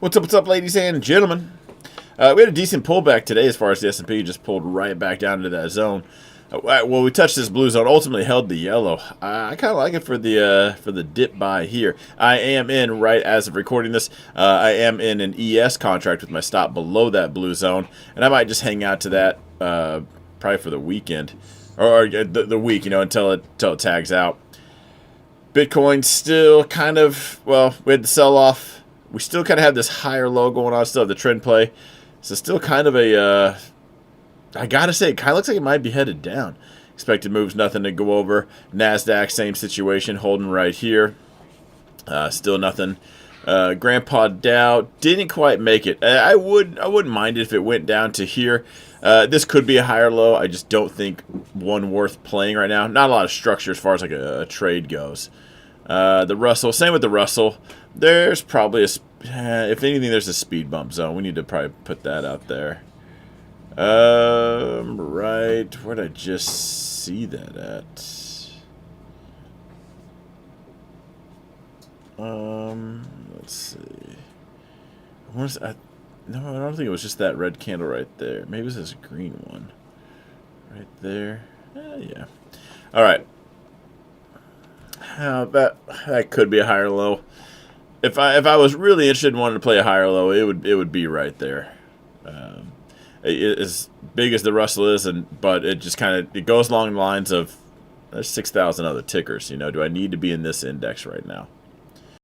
What's up, ladies and gentlemen? We had a decent pullback today as far as the S&P just pulled right back down into that zone. Well, we touched this blue zone, ultimately held the yellow. I kind of like it for the dip buy here. I am in, right as of recording this, I am in an ES contract with my stop below that blue zone, and I might just hang out to that probably for the weekend, or the week, until it tags out. Bitcoin still kind of, well, we had the sell-off. We still kind of have this higher low going on, still have the trend play. So still kind of a, I gotta say, it kind of looks like it might be headed down. Expected moves, nothing to go over. NASDAQ, same situation, holding right here. Still nothing. Grandpa Dow didn't quite make it. I wouldn't mind it if it went down to here. This could be a higher low. I just don't think one worth playing right now. Not a lot of structure as far as like a trade goes. The Russell, same with the Russell. There's probably if anything, there's a speed bump zone. We need to probably put that out there. Right, where'd I just see that at? Let's see. No, I don't think it was just that red candle right there. Maybe it was this green one right there. Yeah. All right. That could be a higher low. If I was really interested and wanted to play a higher low, it would be right there. As big as the Russell is, but it just it goes along the lines of there's 6,000 other tickers. Do I need to be in this index right now?